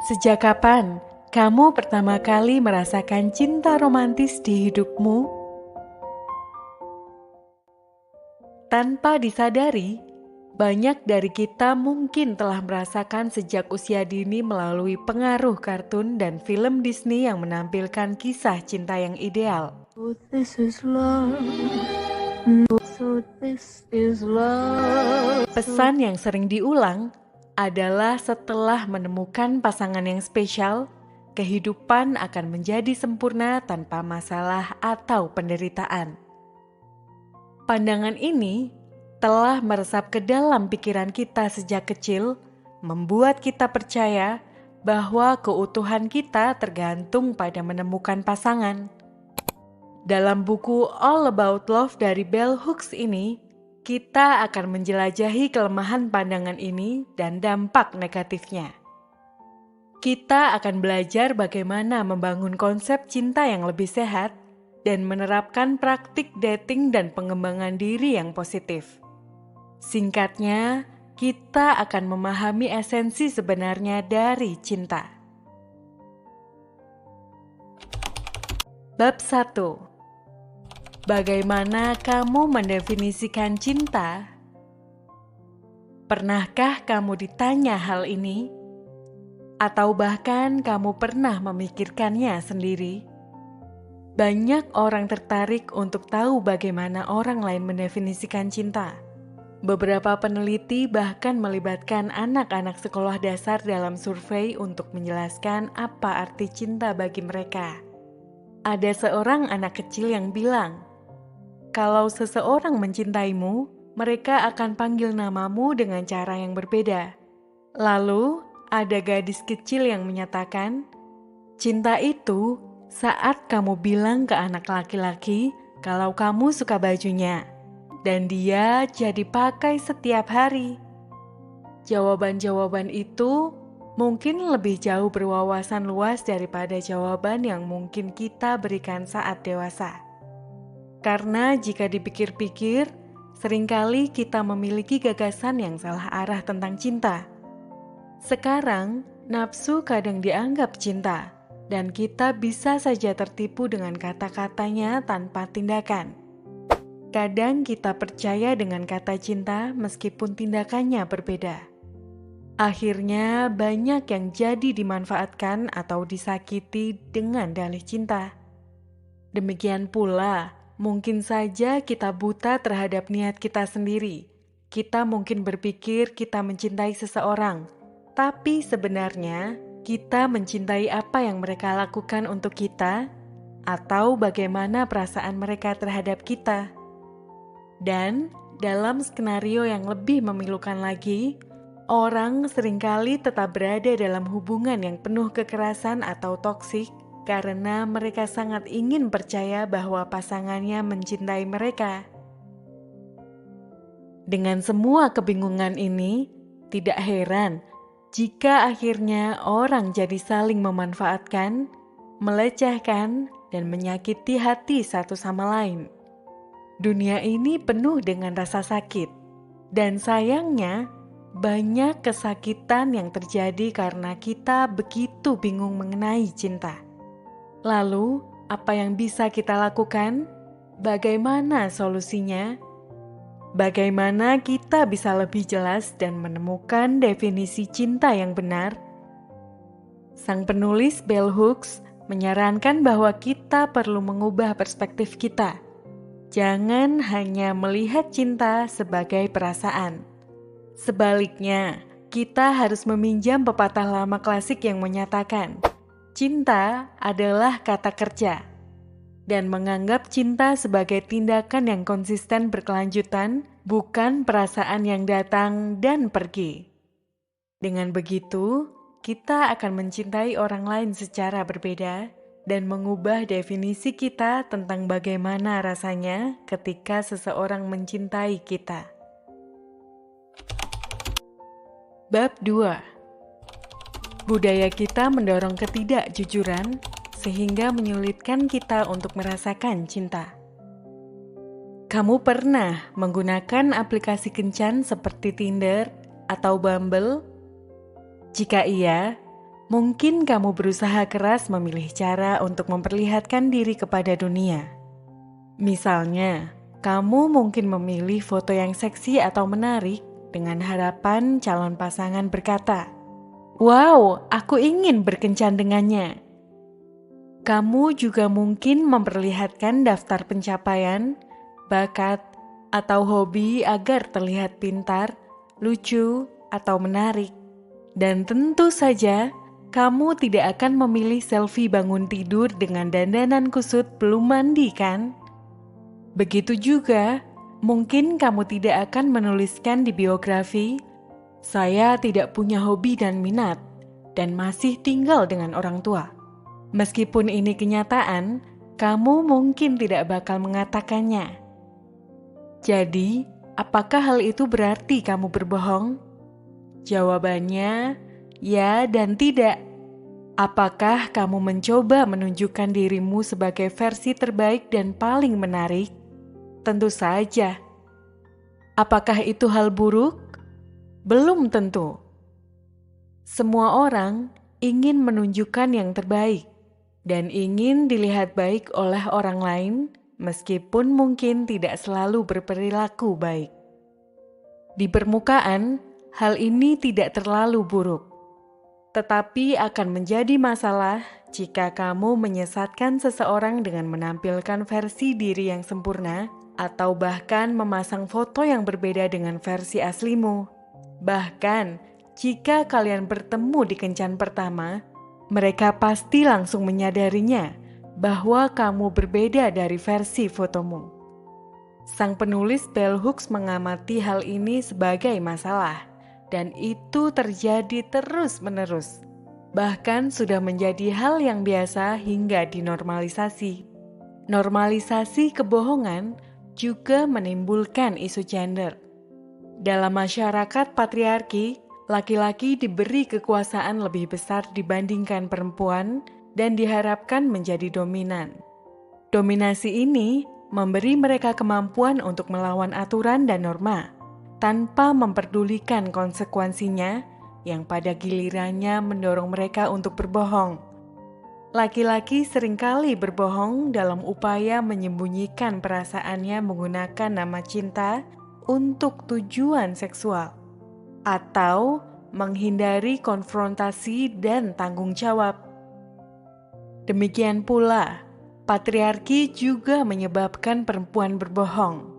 Sejak kapan kamu pertama kali merasakan cinta romantis di hidupmu? Tanpa disadari, banyak dari kita mungkin telah merasakan sejak usia dini melalui pengaruh kartun dan film Disney yang menampilkan kisah cinta yang ideal. So this is love. So this is love. Pesan yang sering diulang adalah setelah menemukan pasangan yang spesial, kehidupan akan menjadi sempurna tanpa masalah atau penderitaan. Pandangan ini telah meresap ke dalam pikiran kita sejak kecil, membuat kita percaya bahwa keutuhan kita tergantung pada menemukan pasangan. Dalam buku All About Love dari Bell Hooks ini, kita akan menjelajahi kelemahan pandangan ini dan dampak negatifnya. Kita akan belajar bagaimana membangun konsep cinta yang lebih sehat dan menerapkan praktik dating dan pengembangan diri yang positif. Singkatnya, kita akan memahami esensi sebenarnya dari cinta. Bab 1. Bagaimana kamu mendefinisikan cinta? Pernahkah kamu ditanya hal ini? Atau bahkan kamu pernah memikirkannya sendiri? Banyak orang tertarik untuk tahu bagaimana orang lain mendefinisikan cinta. Beberapa peneliti bahkan melibatkan anak-anak sekolah dasar dalam survei untuk menjelaskan apa arti cinta bagi mereka. Ada seorang anak kecil yang bilang, kalau seseorang mencintaimu, mereka akan panggil namamu dengan cara yang berbeda. Lalu, ada gadis kecil yang menyatakan, cinta itu saat kamu bilang ke anak laki-laki kalau kamu suka bajunya, dan dia jadi pakai setiap hari. Jawaban-jawaban itu mungkin lebih jauh berwawasan luas daripada jawaban yang mungkin kita berikan saat dewasa. Karena jika dipikir-pikir, seringkali kita memiliki gagasan yang salah arah tentang cinta. Sekarang, nafsu kadang dianggap cinta, dan kita bisa saja tertipu dengan kata-katanya tanpa tindakan. Kadang kita percaya dengan kata cinta meskipun tindakannya berbeda. Akhirnya banyak yang jadi dimanfaatkan atau disakiti dengan dalih cinta. Demikian pula, mungkin saja kita buta terhadap niat kita sendiri. Kita mungkin berpikir kita mencintai seseorang, tapi sebenarnya kita mencintai apa yang mereka lakukan untuk kita, atau bagaimana perasaan mereka terhadap kita. Dan dalam skenario yang lebih memilukan lagi, orang seringkali tetap berada dalam hubungan yang penuh kekerasan atau toksik karena mereka sangat ingin percaya bahwa pasangannya mencintai mereka. Dengan semua kebingungan ini, tidak heran jika akhirnya orang jadi saling memanfaatkan, melecehkan, dan menyakiti hati satu sama lain. Dunia ini penuh dengan rasa sakit, dan sayangnya banyak kesakitan yang terjadi karena kita begitu bingung mengenai cinta. Lalu, apa yang bisa kita lakukan? Bagaimana solusinya? Bagaimana kita bisa lebih jelas dan menemukan definisi cinta yang benar? Sang penulis Bell Hooks menyarankan bahwa kita perlu mengubah perspektif kita. Jangan hanya melihat cinta sebagai perasaan. Sebaliknya, kita harus meminjam pepatah lama klasik yang menyatakan, cinta adalah kata kerja, dan menganggap cinta sebagai tindakan yang konsisten berkelanjutan, bukan perasaan yang datang dan pergi. Dengan begitu, kita akan mencintai orang lain secara berbeda dan mengubah definisi kita tentang bagaimana rasanya ketika seseorang mencintai kita. Bab 2. Budaya kita mendorong ketidakjujuran sehingga menyulitkan kita untuk merasakan cinta. Kamu pernah menggunakan aplikasi kencan seperti Tinder atau Bumble? Jika iya, Mungkin kamu berusaha keras memilih cara untuk memperlihatkan diri kepada dunia. Misalnya, kamu mungkin memilih foto yang seksi atau menarik dengan harapan calon pasangan berkata, "Wow, aku ingin berkencan dengannya." Kamu juga mungkin memperlihatkan daftar pencapaian, bakat, atau hobi agar terlihat pintar, lucu, atau menarik. Dan tentu saja, kamu tidak akan memilih selfie bangun tidur dengan dandanan kusut belum mandi, kan? Begitu juga, mungkin kamu tidak akan menuliskan di biografi, "Saya tidak punya hobi dan minat, dan masih tinggal dengan orang tua." Meskipun ini kenyataan, kamu mungkin tidak bakal mengatakannya. Jadi, apakah hal itu berarti kamu berbohong? Jawabannya, ya dan tidak. Apakah kamu mencoba menunjukkan dirimu sebagai versi terbaik dan paling menarik? Tentu saja. Apakah itu hal buruk? Belum tentu. Semua orang ingin menunjukkan yang terbaik dan ingin dilihat baik oleh orang lain, meskipun mungkin tidak selalu berperilaku baik. Di permukaan, hal ini tidak terlalu buruk, tetapi akan menjadi masalah jika kamu menyesatkan seseorang dengan menampilkan versi diri yang sempurna atau bahkan memasang foto yang berbeda dengan versi aslimu. Bahkan, jika kalian bertemu di kencan pertama, mereka pasti langsung menyadarinya bahwa kamu berbeda dari versi fotomu. Sang penulis Bell Hooks mengamati hal ini sebagai masalah, dan itu terjadi terus-menerus. Bahkan sudah menjadi hal yang biasa hingga dinormalisasi. Normalisasi kebohongan juga menimbulkan isu gender. Dalam masyarakat patriarki, laki-laki diberi kekuasaan lebih besar dibandingkan perempuan dan diharapkan menjadi dominan. Dominasi ini memberi mereka kemampuan untuk melawan aturan dan norma, tanpa memperdulikan konsekuensinya yang pada gilirannya mendorong mereka untuk berbohong. Laki-laki seringkali berbohong dalam upaya menyembunyikan perasaannya menggunakan nama cinta untuk tujuan seksual, atau menghindari konfrontasi dan tanggung jawab. Demikian pula, patriarki juga menyebabkan perempuan berbohong.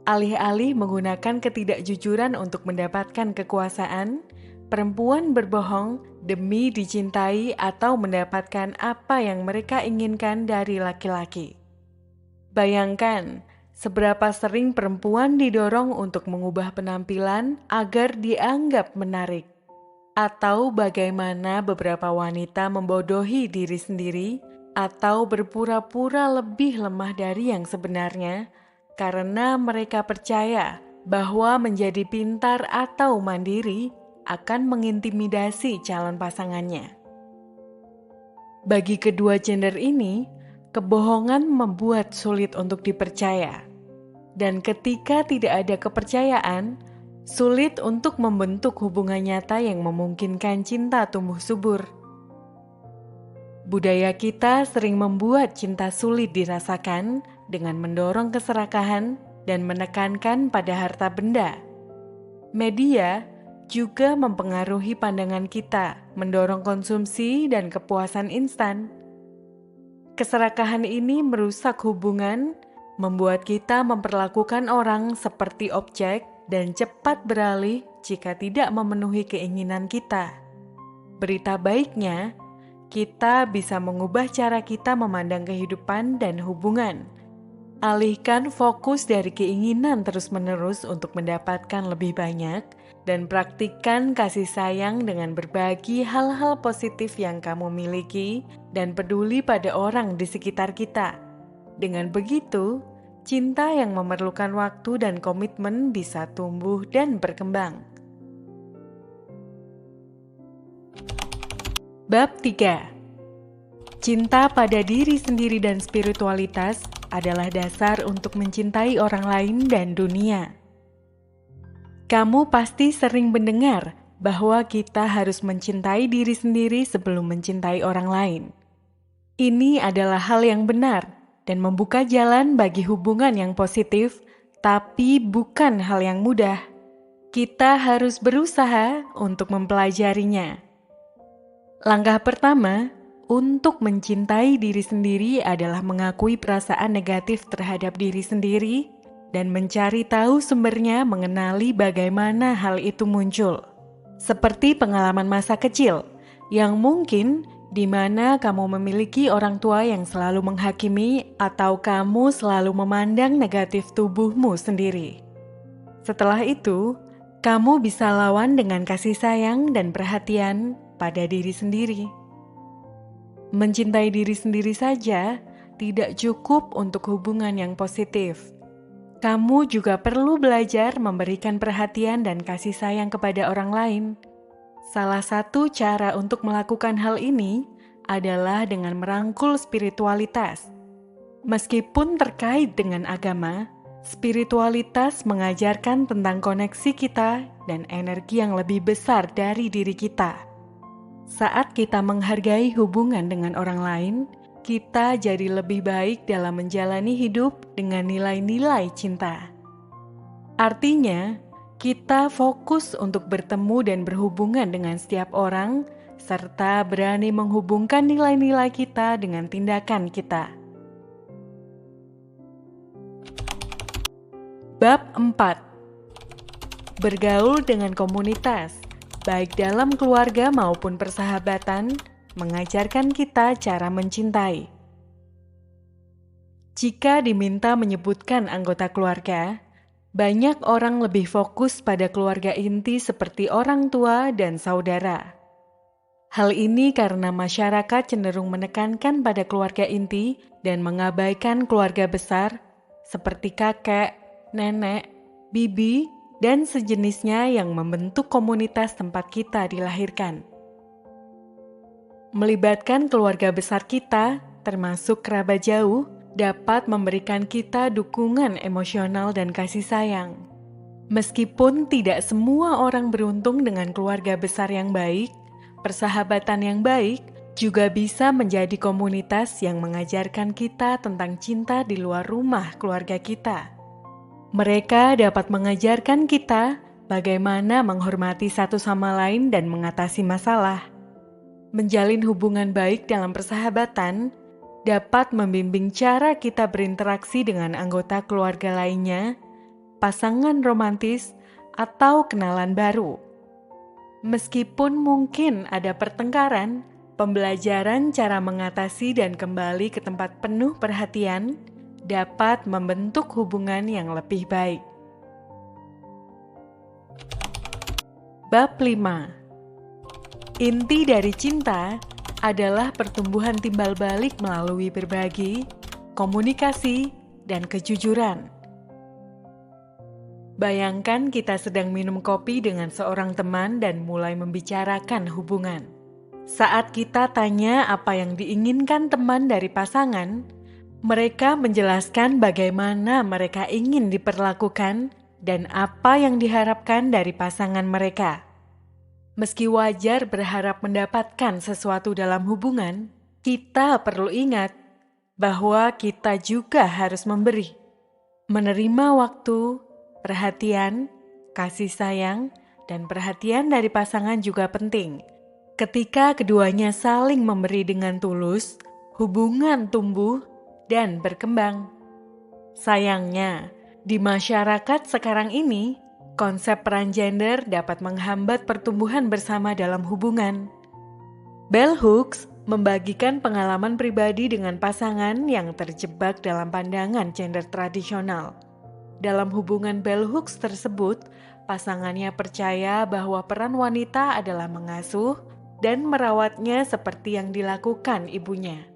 Alih-alih menggunakan ketidakjujuran untuk mendapatkan kekuasaan, perempuan berbohong demi dicintai atau mendapatkan apa yang mereka inginkan dari laki-laki. Bayangkan, seberapa sering perempuan didorong untuk mengubah penampilan agar dianggap menarik, atau bagaimana beberapa wanita membodohi diri sendiri atau berpura-pura lebih lemah dari yang sebenarnya karena mereka percaya bahwa menjadi pintar atau mandiri akan mengintimidasi calon pasangannya. Bagi kedua gender ini, kebohongan membuat sulit untuk dipercaya. Dan ketika tidak ada kepercayaan, sulit untuk membentuk hubungan nyata yang memungkinkan cinta tumbuh subur. Budaya kita sering membuat cinta sulit dirasakan dengan mendorong keserakahan dan menekankan pada harta benda. Media juga mempengaruhi pandangan kita, mendorong konsumsi dan kepuasan instan. Keserakahan ini merusak hubungan, membuat kita memperlakukan orang seperti objek dan cepat beralih jika tidak memenuhi keinginan kita. Berita baiknya, kita bisa mengubah cara kita memandang kehidupan dan hubungan. Alihkan fokus dari keinginan terus-menerus untuk mendapatkan lebih banyak dan praktikkan kasih sayang dengan berbagi hal-hal positif yang kamu miliki dan peduli pada orang di sekitar kita. Dengan begitu, cinta yang memerlukan waktu dan komitmen bisa tumbuh dan berkembang. Bab 3. Cinta pada diri sendiri dan spiritualitas adalah dasar untuk mencintai orang lain dan dunia. Kamu pasti sering mendengar bahwa kita harus mencintai diri sendiri sebelum mencintai orang lain. Ini adalah hal yang benar dan membuka jalan bagi hubungan yang positif, tapi bukan hal yang mudah. Kita harus berusaha untuk mempelajarinya. Langkah pertama untuk mencintai diri sendiri adalah mengakui perasaan negatif terhadap diri sendiri dan mencari tahu sumbernya, mengenali bagaimana hal itu muncul. Seperti pengalaman masa kecil, yang mungkin di mana kamu memiliki orang tua yang selalu menghakimi atau kamu selalu memandang negatif tubuhmu sendiri. Setelah itu, kamu bisa lawan dengan kasih sayang dan perhatian pada diri sendiri. Mencintai diri sendiri saja tidak cukup untuk hubungan yang positif. Kamu juga perlu belajar memberikan perhatian dan kasih sayang kepada orang lain. Salah satu cara untuk melakukan hal ini adalah dengan merangkul spiritualitas. Meskipun terkait dengan agama, spiritualitas mengajarkan tentang koneksi kita dan energi yang lebih besar dari diri kita. Saat kita menghargai hubungan dengan orang lain, kita jadi lebih baik dalam menjalani hidup dengan nilai-nilai cinta. Artinya, kita fokus untuk bertemu dan berhubungan dengan setiap orang, serta berani menghubungkan nilai-nilai kita dengan tindakan kita. Bab 4. Bergaul dengan komunitas, baik dalam keluarga maupun persahabatan, mengajarkan kita cara mencintai. Jika diminta menyebutkan anggota keluarga, banyak orang lebih fokus pada keluarga inti seperti orang tua dan saudara. Hal ini karena masyarakat cenderung menekankan pada keluarga inti dan mengabaikan keluarga besar seperti kakek, nenek, bibi, dan sejenisnya yang membentuk komunitas tempat kita dilahirkan. Melibatkan keluarga besar kita, termasuk kerabat jauh, dapat memberikan kita dukungan emosional dan kasih sayang. Meskipun tidak semua orang beruntung dengan keluarga besar yang baik, persahabatan yang baik juga bisa menjadi komunitas yang mengajarkan kita tentang cinta di luar rumah keluarga kita. Mereka dapat mengajarkan kita bagaimana menghormati satu sama lain dan mengatasi masalah. Menjalin hubungan baik dalam persahabatan dapat membimbing cara kita berinteraksi dengan anggota keluarga lainnya, pasangan romantis, atau kenalan baru. Meskipun mungkin ada pertengkaran, pembelajaran cara mengatasi dan kembali ke tempat penuh perhatian dapat membentuk hubungan yang lebih baik. Bab 5. Inti dari cinta adalah pertumbuhan timbal balik melalui berbagi, komunikasi, dan kejujuran. Bayangkan kita sedang minum kopi dengan seorang teman dan mulai membicarakan hubungan. Saat kita tanya apa yang diinginkan teman dari pasangan, mereka menjelaskan bagaimana mereka ingin diperlakukan dan apa yang diharapkan dari pasangan mereka. Meski wajar berharap mendapatkan sesuatu dalam hubungan, kita perlu ingat bahwa kita juga harus memberi. Menerima waktu, perhatian, kasih sayang, dan perhatian dari pasangan juga penting. Ketika keduanya saling memberi dengan tulus, hubungan tumbuh dan berkembang. Sayangnya, di masyarakat sekarang ini, konsep peran gender dapat menghambat pertumbuhan bersama dalam hubungan. Bell Hooks membagikan pengalaman pribadi dengan pasangan yang terjebak dalam pandangan gender tradisional. Dalam hubungan Bell Hooks tersebut, pasangannya percaya bahwa peran wanita adalah mengasuh dan merawatnya seperti yang dilakukan ibunya.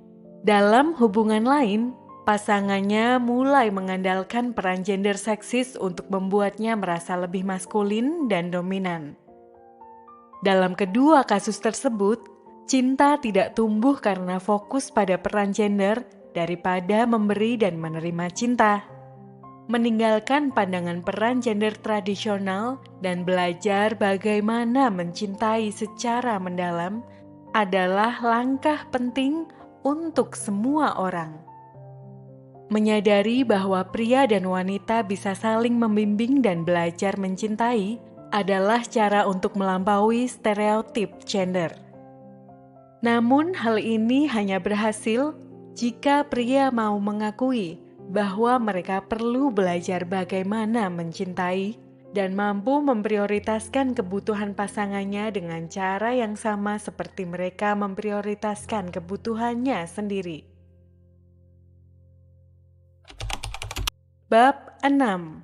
Dalam hubungan lain, pasangannya mulai mengandalkan peran gender seksis untuk membuatnya merasa lebih maskulin dan dominan. Dalam kedua kasus tersebut, cinta tidak tumbuh karena fokus pada peran gender daripada memberi dan menerima cinta. Meninggalkan pandangan peran gender tradisional dan belajar bagaimana mencintai secara mendalam adalah langkah penting untuk semua orang. Menyadari bahwa pria dan wanita bisa saling membimbing dan belajar mencintai adalah cara untuk melampaui stereotip gender. Namun hal ini hanya berhasil jika pria mau mengakui bahwa mereka perlu belajar bagaimana mencintai dan mampu memprioritaskan kebutuhan pasangannya dengan cara yang sama seperti mereka memprioritaskan kebutuhannya sendiri. Bab 6.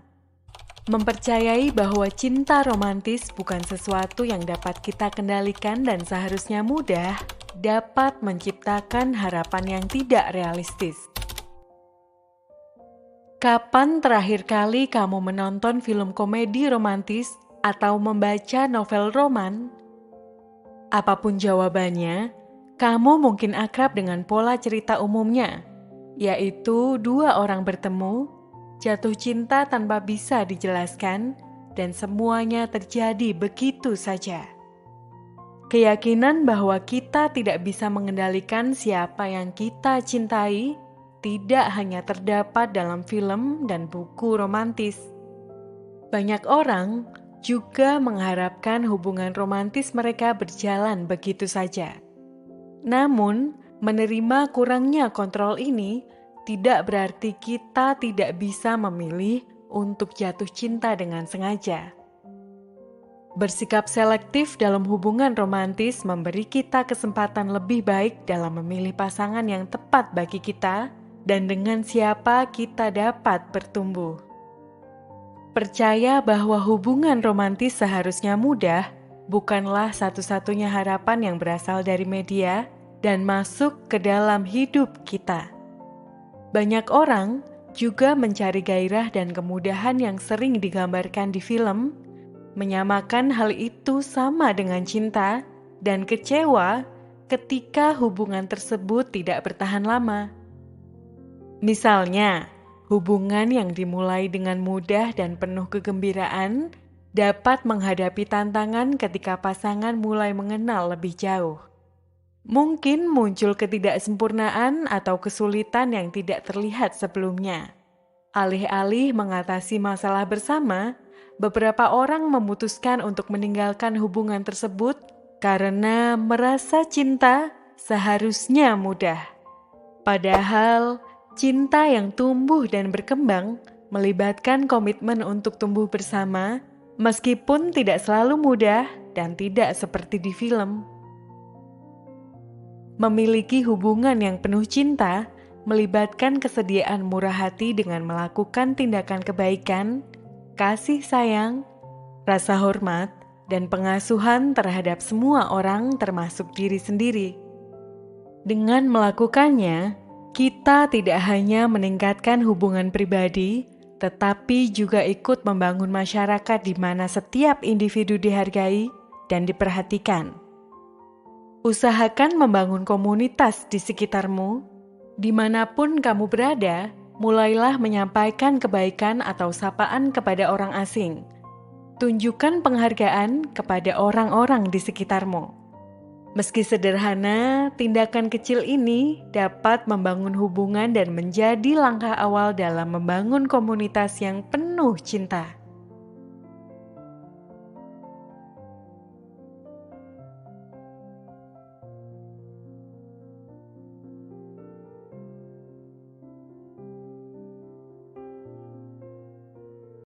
Mempercayai bahwa cinta romantis bukan sesuatu yang dapat kita kendalikan dan seharusnya mudah dapat menciptakan harapan yang tidak realistis. Kapan terakhir kali kamu menonton film komedi romantis atau membaca novel roman? Apapun jawabannya, kamu mungkin akrab dengan pola cerita umumnya, yaitu dua orang bertemu, jatuh cinta tanpa bisa dijelaskan, dan semuanya terjadi begitu saja. Keyakinan bahwa kita tidak bisa mengendalikan siapa yang kita cintai tidak hanya terdapat dalam film dan buku romantis. Banyak orang juga mengharapkan hubungan romantis mereka berjalan begitu saja. Namun, menerima kurangnya kontrol ini tidak berarti kita tidak bisa memilih untuk jatuh cinta dengan sengaja. Bersikap selektif dalam hubungan romantis memberi kita kesempatan lebih baik dalam memilih pasangan yang tepat bagi kita dan dengan siapa kita dapat bertumbuh. Percaya bahwa hubungan romantis seharusnya mudah bukanlah satu-satunya harapan yang berasal dari media dan masuk ke dalam hidup kita. Banyak orang juga mencari gairah dan kemudahan yang sering digambarkan di film, menyamakan hal itu sama dengan cinta dan kecewa ketika hubungan tersebut tidak bertahan lama. Misalnya, hubungan yang dimulai dengan mudah dan penuh kegembiraan dapat menghadapi tantangan ketika pasangan mulai mengenal lebih jauh. Mungkin muncul ketidaksempurnaan atau kesulitan yang tidak terlihat sebelumnya. Alih-alih mengatasi masalah bersama, beberapa orang memutuskan untuk meninggalkan hubungan tersebut karena merasa cinta seharusnya mudah. Padahal, cinta yang tumbuh dan berkembang melibatkan komitmen untuk tumbuh bersama, meskipun tidak selalu mudah dan tidak seperti di film. Memiliki hubungan yang penuh cinta melibatkan kesediaan murah hati dengan melakukan tindakan kebaikan, kasih sayang, rasa hormat, dan pengasuhan terhadap semua orang termasuk diri sendiri. Dengan melakukannya, kita tidak hanya meningkatkan hubungan pribadi, tetapi juga ikut membangun masyarakat di mana setiap individu dihargai dan diperhatikan. Usahakan membangun komunitas di sekitarmu. Dimanapun kamu berada, mulailah menyampaikan kebaikan atau sapaan kepada orang asing. Tunjukkan penghargaan kepada orang-orang di sekitarmu. Meski sederhana, tindakan kecil ini dapat membangun hubungan dan menjadi langkah awal dalam membangun komunitas yang penuh cinta.